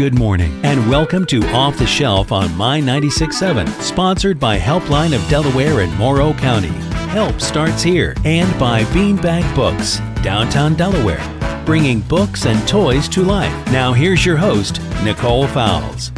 Good morning and welcome to Off the Shelf on My 96.7, sponsored by Helpline of Delaware and Morrow County. Help starts here, and by Beanbag Books, downtown Delaware, bringing books and toys to life. Now here's your host, Nicole Fowles.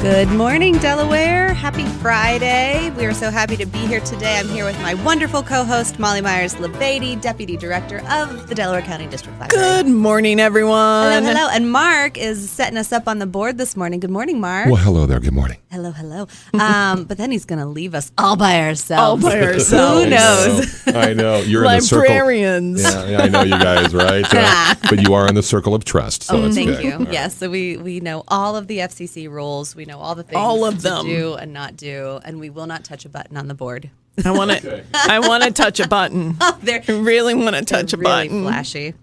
Good morning, Delaware. Happy Friday. We are so happy to be here today. I'm here with my wonderful co-host, Molly Meyers, LaBadie, Deputy Director of the Delaware County District Library. Good morning, everyone. Hello. And Mark is setting us up on the board this morning. Good morning, Mark. Well, hello there. Good morning. Hello. But then he's going to leave us all by ourselves. Who knows? I know. You're in the circle. Librarians. Yeah, I know you guys, right? But you are in the circle of trust, so it's thank good. you. Yes, so we know all of the FCC rules. We know all the things to do and not do, and we will not touch a button on the board. I want to touch a button. I really want to touch a button. Flashy.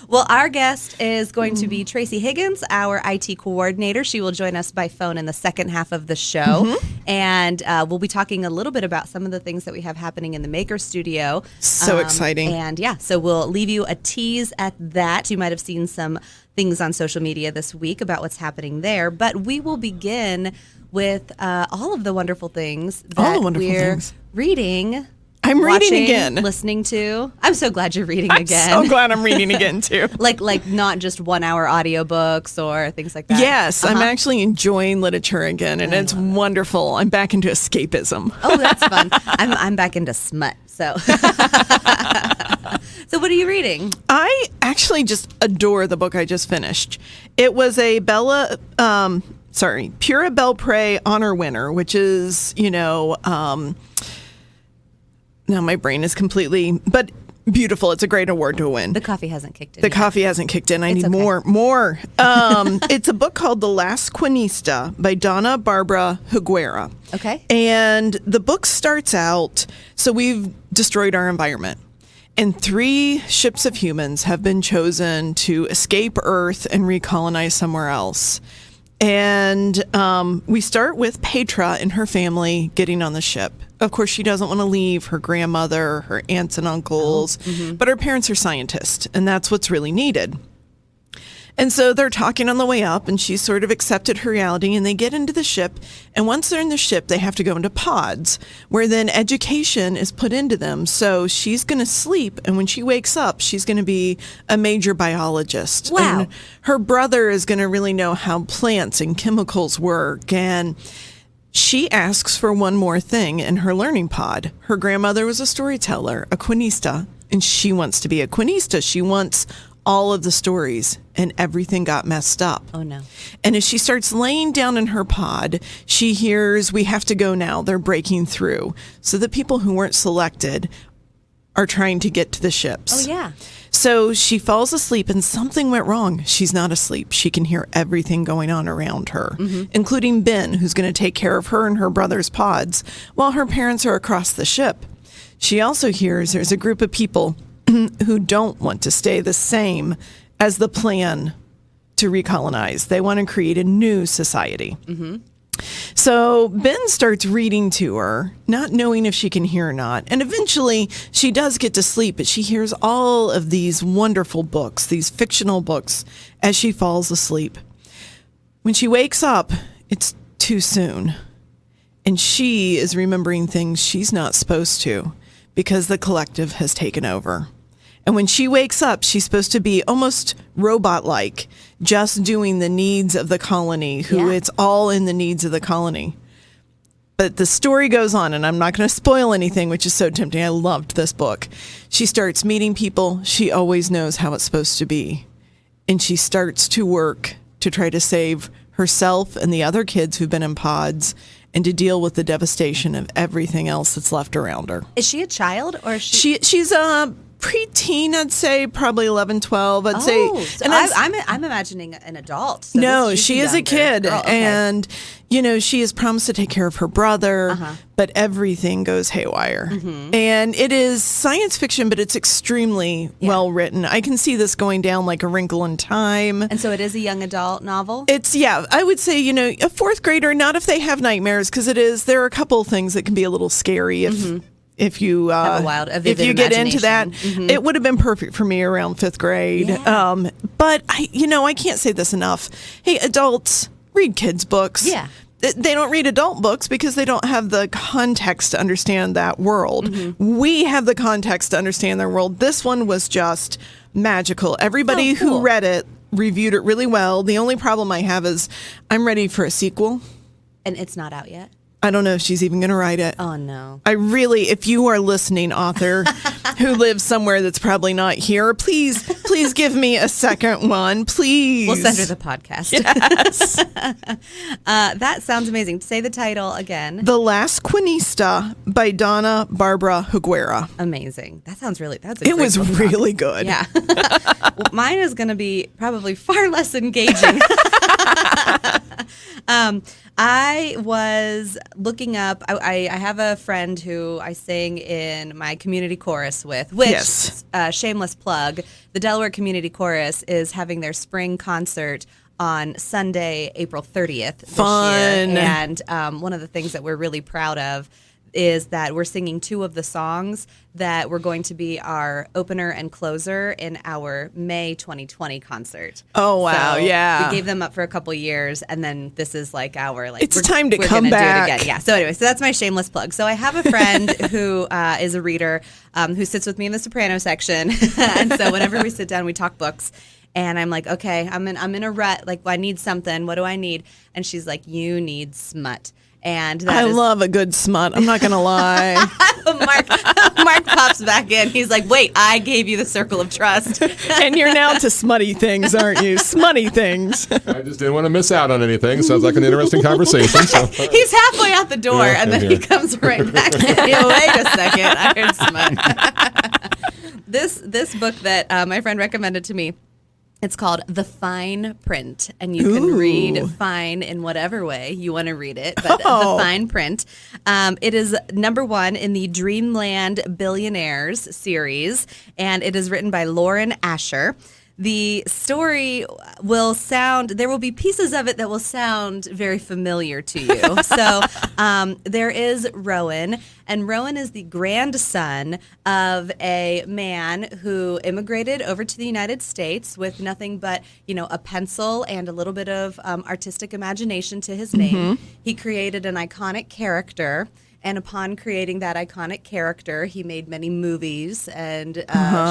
Well, our guest is going to be Traci Higgins, our IT coordinator. She will join us by phone in the second half of the show, and we'll be talking a little bit about some of the things that we have happening in the Maker Studio. So exciting. And so we'll leave you a tease at that. You might have seen some things on social media this week about what's happening there, but we will begin with all of the wonderful things that we're reading. I'm watching, reading again. Listening to. I'm so glad you're reading again. I'm so glad I'm reading again, too. like not just 1 hour audiobooks or things like that. Yes, I'm actually enjoying literature again, and it's wonderful. I'm back into escapism. Oh, that's fun. I'm back into smut, so. So what are you reading? I actually just adore the book I just finished. It was a Pura Belpré honor winner, which is, now my brain is completely, but beautiful. It's a great award to win. The coffee hasn't kicked in. The coffee hasn't kicked in. I need more. It's a book called The Last Cuentista by Donna, Barba, Higuera. Okay. And the book starts out, so we've destroyed our environment. And 3 ships of humans have been chosen to escape Earth and recolonize somewhere else. And we start with Petra and her family getting on the ship. Of course, she doesn't want to leave her grandmother, her aunts and uncles, but her parents are scientists, and that's what's really needed. And so they're talking on the way up, and she's sort of accepted her reality, and they get into the ship. And once they're in the ship, they have to go into pods, where then education is put into them. So she's going to sleep, and when she wakes up, she's going to be a major biologist. Wow. And her brother is going to really know how plants and chemicals work, and she asks for one more thing in her learning pod. Her grandmother was a storyteller, a Cuentista, and she wants to be a Cuentista. She wants all of the stories, and everything got messed up. Oh, no. And as she starts laying down in her pod, she hears, "We have to go now. They're breaking through." So the people who weren't selected are trying to get to the ships. Oh, yeah. So she falls asleep, and something went wrong. She's not asleep. She can hear everything going on around her, including Ben, who's going to take care of her and her brother's pods while her parents are across the ship. She also hears there's a group of people who don't want to stay the same as the plan to recolonize. They want to create a new society. So Ben starts reading to her, not knowing if she can hear or not. And eventually she does get to sleep, but she hears all of these wonderful books, these fictional books, as she falls asleep. When she wakes up, it's too soon. And she is remembering things she's not supposed to because the collective has taken over. And when she wakes up, she's supposed to be almost robot-like, just doing the needs of the colony, it's all in the needs of the colony. But the story goes on, and I'm not going to spoil anything, which is so tempting. I loved this book. She starts meeting people. She always knows how it's supposed to be. And she starts to work to try to save herself and the other kids who've been in pods and to deal with the devastation of everything else that's left around her. Is she a child or is she's a preteen, I'd say, probably 11, 12, I'd say. So and I'm imagining an adult. So no, she is a kid. Girl, okay. And, she has promised to take care of her brother, but everything goes haywire. And it is science fiction, but it's extremely well written. I can see this going down like A Wrinkle in Time. And so it is a young adult novel? It's, I would say, a fourth grader, not if they have nightmares, because there are a couple of things that can be a little scary if If you if you get into that, it would have been perfect for me around 5th grade. Yeah. But I can't say this enough. Hey, adults, read kids' books. Yeah. They don't read adult books because they don't have the context to understand that world. We have the context to understand their world. This one was just magical. Everybody who read it reviewed it really well. The only problem I have is I'm ready for a sequel. And it's not out yet? I don't know if she's even going to write it. Oh, no. If you are listening, author who lives somewhere that's probably not here, please give me a second one, please. We'll send her the podcast. Yes. That sounds amazing. Say the title again. The Last Cuentista by Donna, Barba, Higuera. Amazing. That sounds really, It was really good. Yeah. Well, mine is going to be probably far less engaging. I was looking up, I have a friend who I sing in my community chorus with, which, shameless plug, the Delaware Community Chorus is having their spring concert on Sunday, April 30th this Fun. year. And one of the things that we're really proud of is that we're singing 2 of the songs that were going to be our opener and closer in our May 2020 concert. Oh, wow. So yeah. we gave them up for a couple years, and then this is like our it's time to come gonna back. Do it again. Yeah. So anyway, so that's my shameless plug. So I have a friend who is a reader who sits with me in the soprano section, and so whenever we sit down, we talk books. And I'm like, okay, I'm in a rut. Like, I need something. What do I need? And she's like, you need smut. And I love a good smut. I'm not going to lie. Mark pops back in. He's like, wait, I gave you the circle of trust. And you're now to smutty things, aren't you? Smutty things. I just didn't want to miss out on anything. Sounds like an interesting conversation. So. He's halfway out the door, and then he comes right back to me. Wait a second. I heard smut. This book that my friend recommended to me, it's called The Fine Print, and you can read fine in whatever way you want to read it, but The Fine Print. It is -- 1 in the Dreamland Billionaires series, and it is written by Lauren Asher. The story there will be pieces of it that will sound very familiar to you. So there is Rowan, and Rowan is the grandson of a man who immigrated over to the United States with nothing but, a pencil and a little bit of artistic imagination to his name. He created an iconic character. And upon creating that iconic character, he made many movies and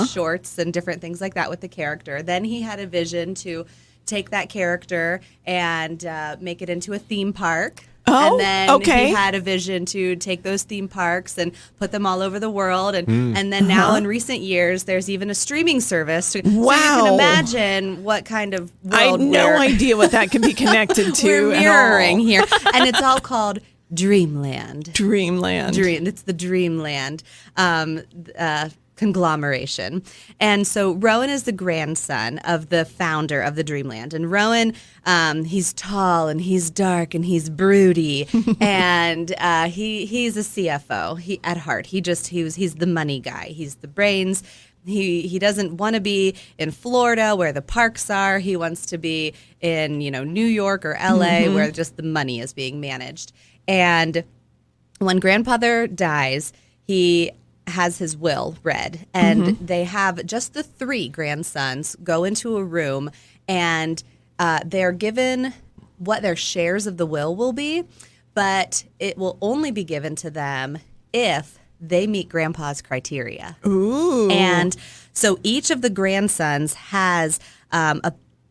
shorts and different things like that with the character. Then he had a vision to take that character and make it into a theme park. And then he had a vision to take those theme parks and put them all over the world. And then now in recent years, there's even a streaming service. So you can imagine what kind of world I had no idea what that could be connected to. we're mirroring here. And it's all called Dreamland. It's the Dreamland conglomeration. And so Rowan is the grandson of the founder of the Dreamland. And Rowan, he's tall and he's dark and he's broody. And he's a CFO at heart. He's the money guy. He's the brains. He doesn't want to be in Florida where the parks are. He wants to be in, New York or LA where just the money is being managed. And when grandfather dies, he has his will read, and they have just the 3 grandsons go into a room, and they're given what their shares of the will be, but it will only be given to them if they meet grandpa's criteria. Ooh. And so each of the grandsons has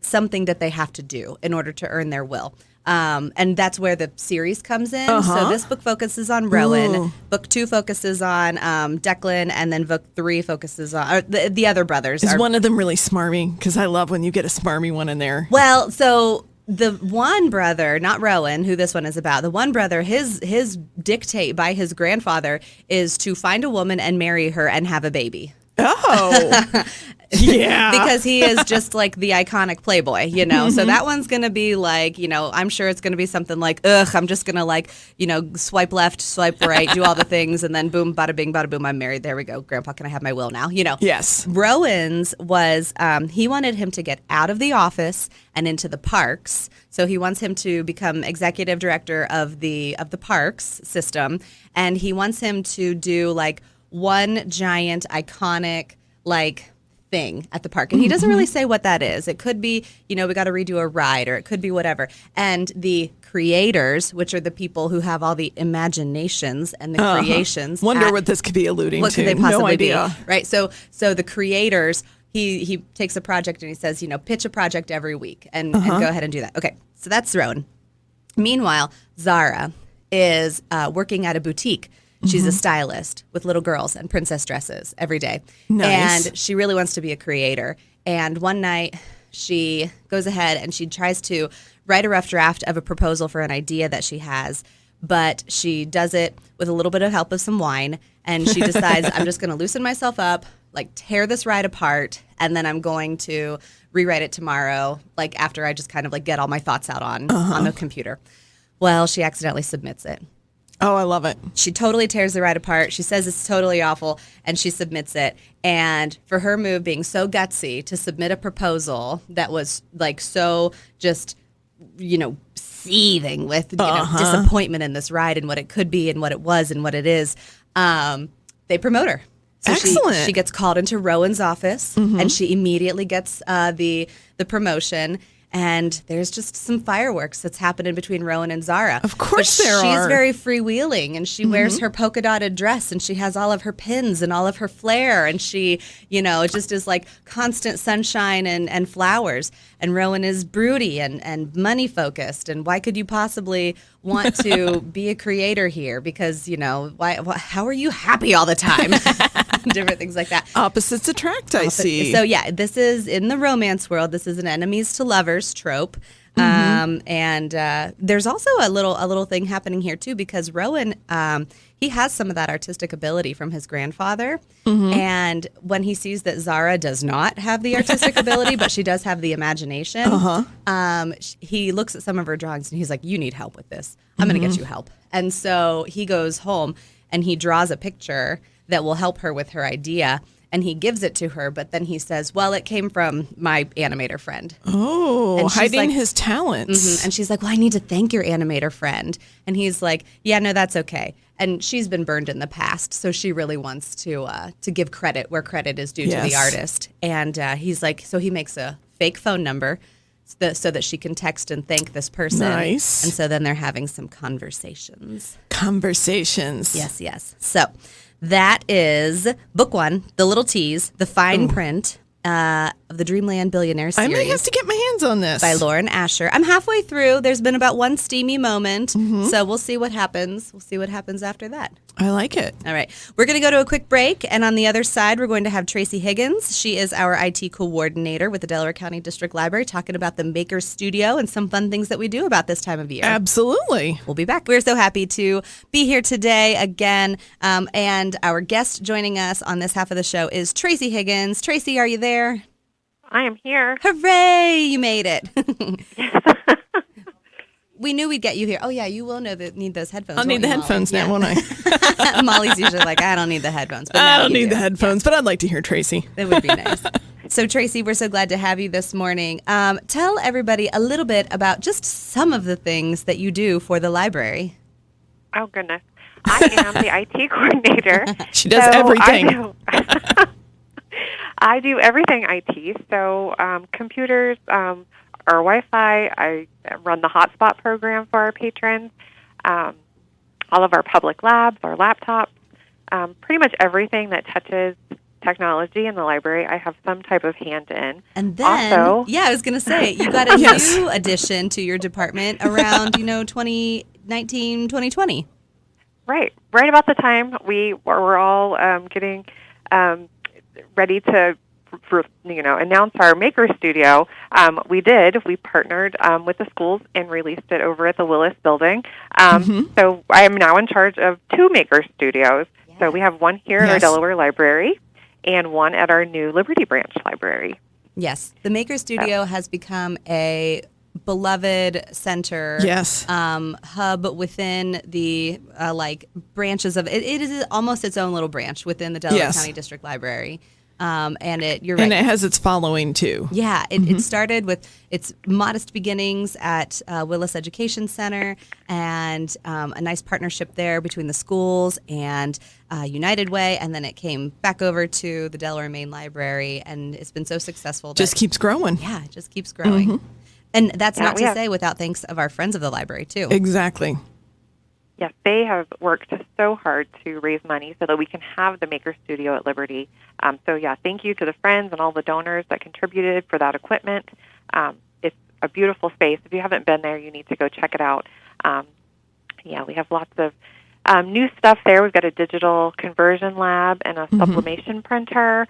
something that they have to do in order to earn their will. And that's where the series comes in. So this book focuses on Rowan. Ooh. Book 2 focuses on Declan, and then book 3 focuses on the other brothers. Is one of them really smarmy? Because I love when you get a smarmy one in there. Well, so the one brother, not Rowan, who this one is about, the one brother, his dictate by his grandfather is to find a woman and marry her and have a baby. Oh. Yeah. Because he is just like the iconic Playboy, you know. So that one's going to be like, you know, I'm sure it's going to be something like, ugh, I'm just going to like, you know, swipe left, swipe right, do all the things, and then boom, bada bing, bada boom, I'm married. There we go. Grandpa, can I have my will now? You know. Yes. Rowan's was, he wanted him to get out of the office and into the parks. So he wants him to become executive director of the parks system, and he wants him to do like one giant iconic like thing at the park. And he doesn't really say what that is. It could be, you know, we got to redo a ride, or it could be whatever. And the creators, which are the people who have all the imaginations and the creations. Wonder what this could be alluding what to. could they possibly no idea. be? Right. So the creators, he takes a project and he says, you know, pitch a project every week and go ahead and do that. Okay. So that's Rowan. Meanwhile, Zara is working at a boutique. She's a stylist with little girls and princess dresses every day. Nice. And she really wants to be a creator. And one night she goes ahead and she tries to write a rough draft of a proposal for an idea that she has, but she does it with a little bit of help of some wine. And she decides, I'm just going to loosen myself up, like tear this ride apart, and then I'm going to rewrite it tomorrow, like after I just kind of like get all my thoughts out on the computer. Well, she accidentally submits it. Oh, I love it. She totally tears the ride apart. She says it's totally awful, and she submits it. And for her move being so gutsy to submit a proposal that was like so just, you know, seething with you know, disappointment in this ride and what it could be and what it was and what it is, they promote her. So Excellent. She gets called into Rowan's office, and she immediately gets the promotion. And there's just some fireworks that's happening between Rowan and Zara. Of course but there she's are. very freewheeling, and she wears her polka dotted dress, and she has all of her pins and all of her flair, and she, you know, it just is like constant sunshine and flowers. And Rowan is broody and money focused. And why could you possibly want to be a creator here? Because, you know, how are you happy all the time? Different things like that. Opposites attract, I see. So yeah, this is in the romance world. This is an enemies to lovers trope. And there's also a little thing happening here too, because Rowan, he has some of that artistic ability from his grandfather. And when he sees that Zara does not have the artistic ability, but she does have the imagination, he looks at some of her drawings and he's like, you need help with this. I'm going to get you help. And so he goes home and he draws a picture that will help her with her idea. And he gives it to her, but then he says, well, it came from my animator friend. Oh, And she's hiding like- his talents. And she's like, well, I need to thank your animator friend. And he's like, yeah, no, that's okay. And she's been burned in the past, so she really wants to give credit where credit is due to the Yes. artist. And he's like, so he makes a fake phone number so that she can text and thank this person. Nice. And so then they're having some conversations. Conversations. Yes. So that is book one, The Little Tease, the fine print of the Dreamland Billionaire I series. may have to get my hands on this. By Lauren Asher. I'm halfway through. There's been about one steamy moment, so we'll see what happens. We'll see what happens after that. I like it. All right. We're going to go to a quick break, and on the other side, we're going to have Traci Higgins. She is our IT coordinator with the Delaware County District Library, talking about the Maker Studio and some fun things that we do about this time of year. Absolutely. We'll be back. We're so happy to be here today again, and our guest joining us on this half of the show is Traci Higgins. Traci, are you there? I am here. Hooray! You made it. We knew we'd get you here. Oh, yeah, you will need those headphones. I'll need the headphones now, won't I? Molly's usually like, I don't need the headphones. But I now don't you need do. the headphones, but I'd like to hear Traci. That would be nice. So, Traci, we're so glad to have you this morning. Tell everybody a little bit about just some of the things that you do for the library. Oh, goodness. I am the IT coordinator. She does everything. I do everything IT. So computers, our Wi-Fi. I run the hotspot program for our patrons. All of our public labs, our laptops, pretty much everything that touches technology in the library, I have some type of hand in. And then, also, I was going to say, you got a Yes. new addition to your department around, 2019, 2020. right about the time we were all getting ready to announce our Maker Studio. We partnered with the schools and released it over at the Willis Building. So I am now in charge of 2 Maker Studios. So we have one here at our Yes. Delaware Library, and one at our new Liberty Branch library. Yes, the Maker Studio has become a beloved center, Yes. hub within the branches of it. It is almost its own little branch within the Delaware Yes. County District Library. You're right. And it has its following too. Yeah, it started with its modest beginnings at Willis Education Center and a nice partnership there between the schools and United Way, and then it came back over to the Delaware Main Library, and it's been so successful. Just keeps growing. Yeah, it just keeps growing. And that's not to say without thanks of our friends of the library, too. Exactly. Yes, they have worked so hard to raise money so that we can have the Maker Studio at Liberty. Thank you to the friends and all the donors that contributed for that equipment. It's a beautiful space. If you haven't been there, you need to go check it out. We have lots of new stuff there. We've got a digital conversion lab and a sublimation printer.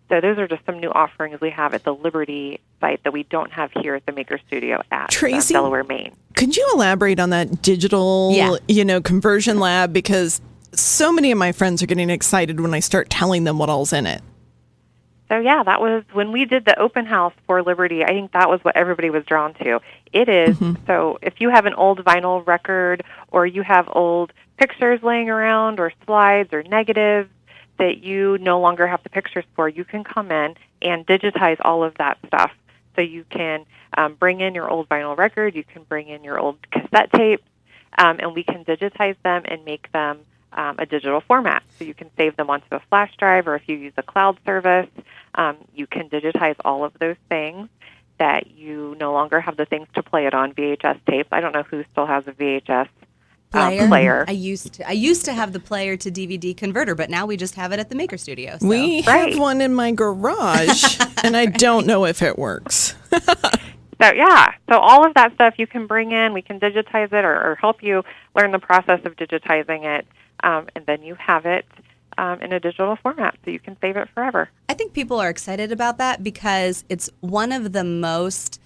So those are just some new offerings we have at the Liberty site that we don't have here at the Maker Studio at Traci, Delaware, Maine. Could you elaborate on that digital, conversion lab? Because so many of my friends are getting excited when I start telling them what all's in it. So that was when we did the open house for Liberty. I think that was what everybody was drawn to. It is, so if you have an old vinyl record or you have old pictures laying around or slides or negatives that you no longer have the pictures for, you can come in and digitize all of that stuff. So you can bring in your old vinyl record, you can bring in your old cassette tapes, and we can digitize them and make them a digital format. So you can save them onto a flash drive, or if you use a cloud service, you can digitize all of those things that you no longer have the things to play it on, VHS tapes. I don't know who still has a VHS player. I used to have the player to DVD converter, but now we just have it at the Maker Studio. So. We have one in my garage, and I don't know if it works. So all of that stuff you can bring in. We can digitize it or help you learn the process of digitizing it, and then you have it in a digital format, so you can save it forever. I think people are excited about that because it's one of the most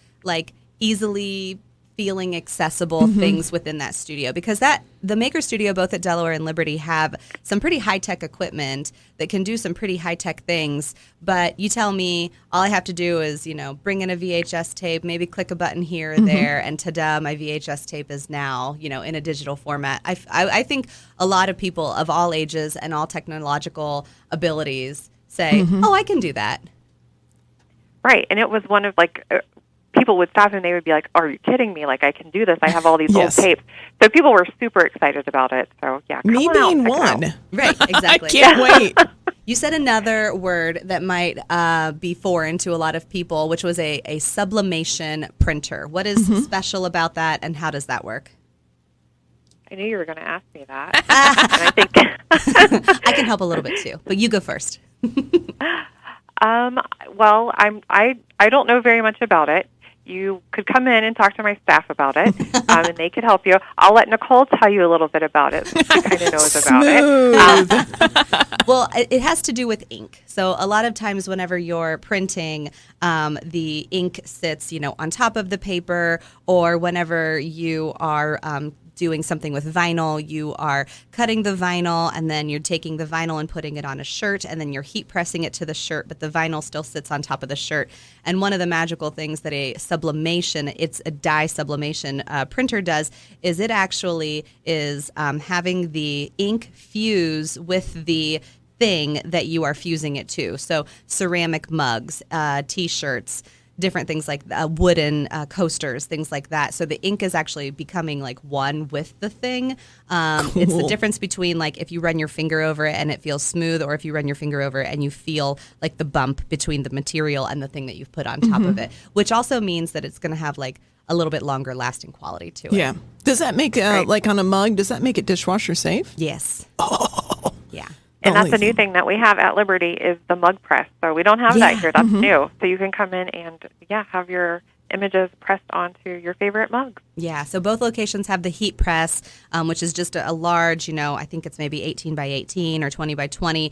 easily feeling accessible things within that studio, because the Maker Studio both at Delaware and Liberty have some pretty high-tech equipment that can do some pretty high-tech things, but you tell me all I have to do is bring in a VHS tape, maybe click a button here or there, and ta-da, my VHS tape is now in a digital format. I think a lot of people of all ages and all technological abilities say, oh, I can do that. Right, and it was one of people would stop and they would be like, are you kidding me? I can do this. I have all these old tapes. So people were super excited about it. So, come Me on being out, one. Right, exactly. I can't wait. You said another word that might be foreign to a lot of people, which was a sublimation printer. What is special about that, and how does that work? I knew you were going to ask me that. And I think I can help a little bit too, but you go first. Well, I don't know very much about it. You could come in and talk to my staff about it, and they could help you. I'll let Nicole tell you a little bit about it. She kind of knows about it. Well, it has to do with ink. So a lot of times whenever you're printing, the ink sits, on top of the paper, or whenever you are doing something with vinyl, you are cutting the vinyl and then you're taking the vinyl and putting it on a shirt, and then you're heat pressing it to the shirt, but the vinyl still sits on top of the shirt. And one of the magical things that it's a dye sublimation printer does is it actually is having the ink fuse with the thing that you are fusing it to. So ceramic mugs, T-shirts, different things like wooden coasters, things like that. So the ink is actually becoming one with the thing. Cool. It's the difference between if you run your finger over it and it feels smooth, or if you run your finger over it and you feel the bump between the material and the thing that you've put on top of it, which also means that it's going to have a little bit longer lasting quality to it. Yeah. Does that make, on a mug, does that make it dishwasher safe? Yes. Oh. Yeah. And that's a new thing that we have at Liberty is the mug press. So we don't have that here. That's new. So you can come in and, have your images pressed onto your favorite mugs. Yeah, so both locations have the heat press, which is just a large, I think it's maybe 18 by 18 or 20 by 20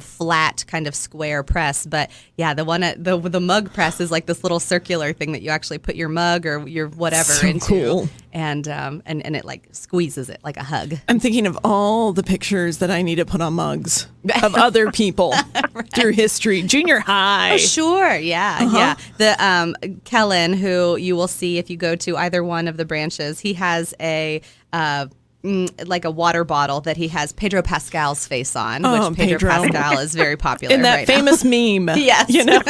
flat kind of square press. But yeah, the one the mug press is this little circular thing that you actually put your mug or your whatever into. Cool. and it like squeezes it like a hug. I'm thinking of all the pictures that I need to put on mugs of other people through history. Junior high. Oh, sure. Yeah. Yeah. The Kellen, who you will see if you go to either one of the branches, he has a like a water bottle that he has Pedro Pascal's face on, which Pedro Pascal is very popular in that right famous meme. Yes. You know?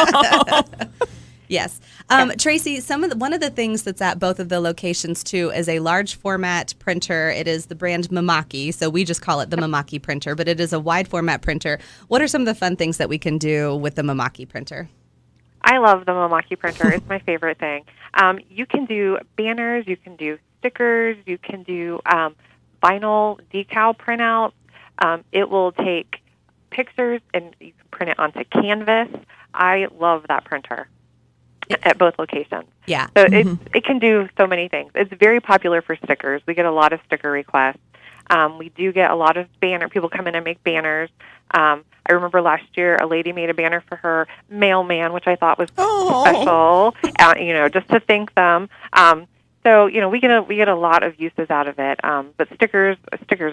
Yes. Traci, one of the things that's at both of the locations too is a large format printer. It is the brand Mamaki, so we just call it the Mamaki printer, but it is a wide format printer. What are some of the fun things that we can do with the Mamaki printer? I love the Mamaki printer. It's my favorite thing. You can do banners, you can do stickers, you can do vinyl decal printouts. It will take pictures and you can print it onto canvas. I love that printer at both locations. Yeah. So it can do so many things. It's very popular for stickers. We get a lot of sticker requests. We do get a lot of people come in and make banners. I remember last year a lady made a banner for her mailman, which I thought was special, just to thank them. So, we get a lot of uses out of it. But stickers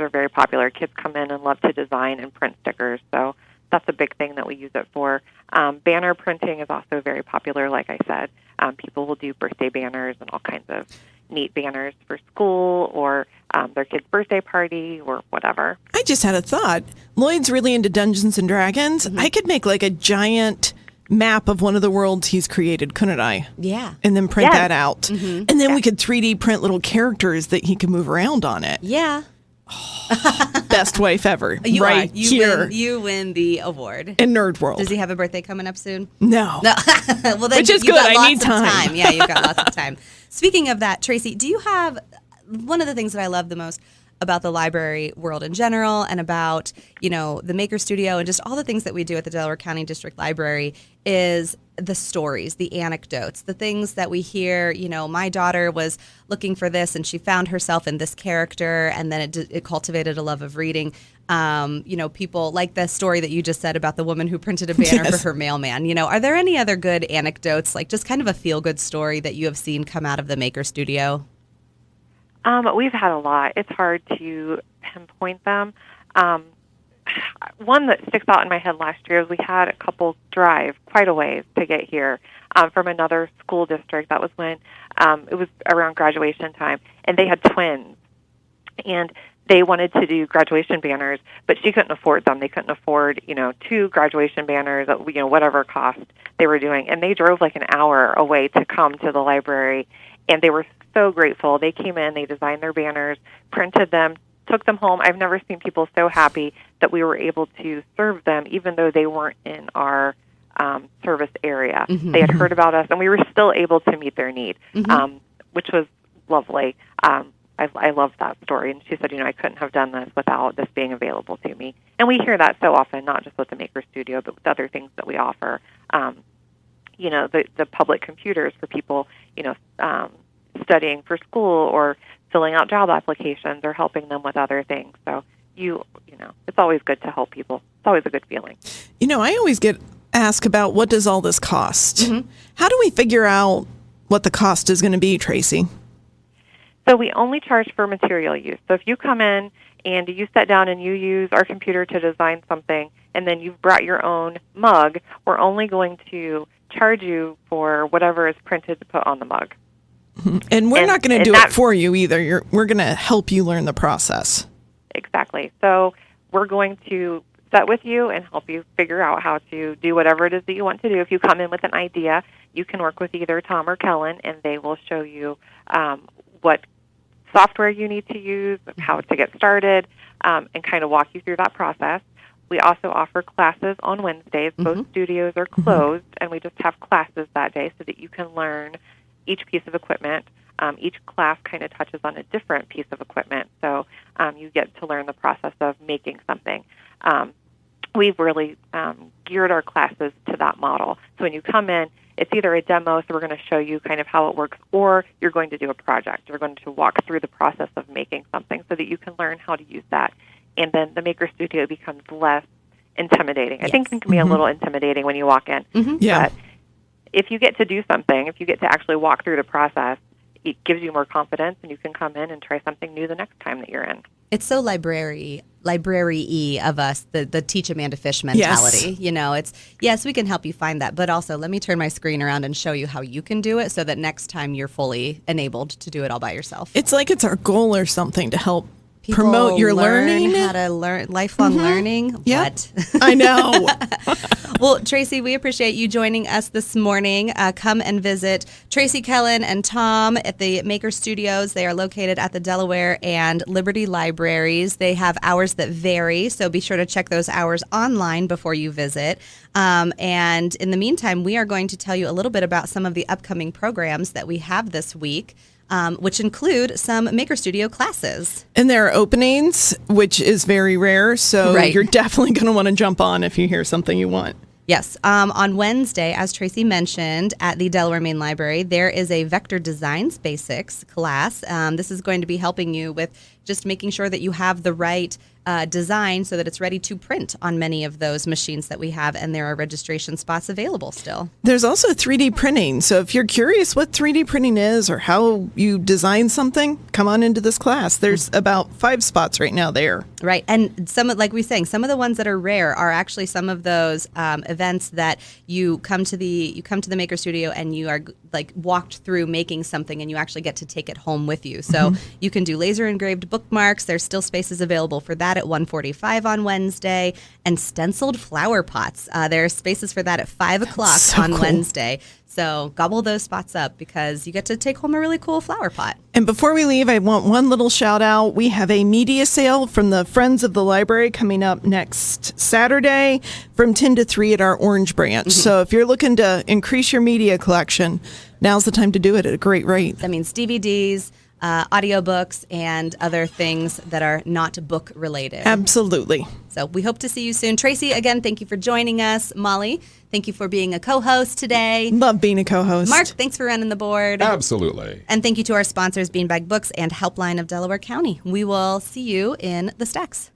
are very popular. Kids come in and love to design and print stickers. So that's a big thing that we use it for. Banner printing is also very popular, like I said. People will do birthday banners and all kinds of neat banners for school or their kid's birthday party or whatever. I just had a thought. Lloyd's really into Dungeons and Dragons. I could make like a giant map of one of the worlds he's created, couldn't I? Yeah. And then print that out. And then we could 3D print little characters that he can move around on it. Yeah. Best wife ever. You right are. here. You win the award. In Nerd World. Does he have a birthday coming up soon? No. Well, then Which is you've good. got I lots need of time. Yeah, you've got lots of time. Speaking of that, Traci, do you have one of the things that I love the most about the library world in general and about, the Maker Studio and just all the things that we do at the Delaware County District Library is the stories, the anecdotes, the things that we hear. My daughter was looking for this and she found herself in this character, and then it cultivated a love of reading. People like the story that you just said about the woman who printed a banner for her mailman. Are there any other good anecdotes, like just kind of a feel-good story that you have seen come out of the Maker Studio? We've had a lot. It's hard to pinpoint them. One that sticks out in my head last year is we had a couple drive quite a ways to get here from another school district. That was when it was around graduation time, and they had twins. And they wanted to do graduation banners, but she couldn't afford them. They couldn't afford, 2 graduation banners at, whatever cost they were doing. And they drove like an hour away to come to the library, and they were so grateful. They came in, they designed their banners, printed them, took them home. I've never seen people so happy that we were able to serve them, even though they weren't in our service area. They had heard about us, and we were still able to meet their need, which was lovely. I love that story. And she said, I couldn't have done this without this being available to me. And we hear that so often, not just with the Maker Studio, but with other things that we offer. The public computers for people, studying for school or filling out job applications or helping them with other things. So, it's always good to help people. It's always a good feeling. I always get asked about what does all this cost? How do we figure out what the cost is going to be, Traci? So we only charge for material use. So if you come in and you sit down and you use our computer to design something, and then you've brought your own mug, we're only going to charge you for whatever is printed to put on the mug. And we're not going to do it for you either. We're going to help you learn the process. Exactly. So we're going to sit with you and help you figure out how to do whatever it is that you want to do. If you come in with an idea, you can work with either Tom or Kellen, and they will show you what software you need to use, how to get started, and kind of walk you through that process. We also offer classes on Wednesdays. Both studios are closed, and we just have classes that day so that you can learn each piece of equipment. Each class kind of touches on a different piece of equipment, so you get to learn the process of making something. We've really geared our classes to that model. So when you come in, it's either a demo, so we're going to show you kind of how it works, or you're going to do a project. You're going to walk through the process of making something so that you can learn how to use that. And then the Maker Studio becomes less intimidating. I think it can be a little intimidating when you walk in. Yeah. But if you get to do something, if you get to actually walk through the process, it gives you more confidence, and you can come in and try something new the next time that you're in. It's so library-y of us, the teach Amanda Fish mentality. Yes. You know, it's, yes, we can help you find that, but also let me turn my screen around and show you how you can do it so that next time you're fully enabled to do it all by yourself. It's like it's our goal or something to help promote your learning. How to learn, lifelong learning. Yep. What? I know. Well, Traci, we appreciate you joining us this morning. Come and visit Traci, Kellen, and Tom at the Maker Studios. They are located at the Delaware and Liberty Libraries. They have hours that vary, so be sure to check those hours online before you visit. And in the meantime, we are going to tell you a little bit about some of the upcoming programs that we have this week. Which include some Maker Studio classes. And there are openings, which is very rare. So Right. you're definitely going to want to jump on if you hear something you want. Yes. On Wednesday, as Traci mentioned, at the Delaware Main Library, there is a Vector Designs Basics class. This is going to be helping you with just making sure that you have the right design so that it's ready to print on many of those machines that we have, and there are registration spots available still. There's also 3D printing. So if you're curious what 3D printing is or how you design something, come on into this class. There's about 5 spots right now there. Right. And some, like we were saying, some of the ones that are rare are actually some of those events that you come to the Maker Studio and you are like walked through making something and you actually get to take it home with you. So you can do laser engraved bookmarks. There's still spaces available for that at 1:45 on Wednesday, and stenciled flower pots. There are spaces for that at 5 o'clock So on cool. Wednesday. So gobble those spots up because you get to take home a really cool flower pot. And before we leave, I want one little shout out. We have a media sale from the Friends of the Library coming up next Saturday from 10 to 3 at our Orange branch. So if you're looking to increase your media collection, now's the time to do it at a great rate. That means DVDs, audiobooks, and other things that are not book related. Absolutely. So we hope to see you soon. Traci, again, thank you for joining us. Molly, thank you for being a co-host today. Love being a co-host. Mark, thanks for running the board. Absolutely. And thank you to our sponsors, Beanbag Books and Helpline of Delaware County. We will see you in the stacks.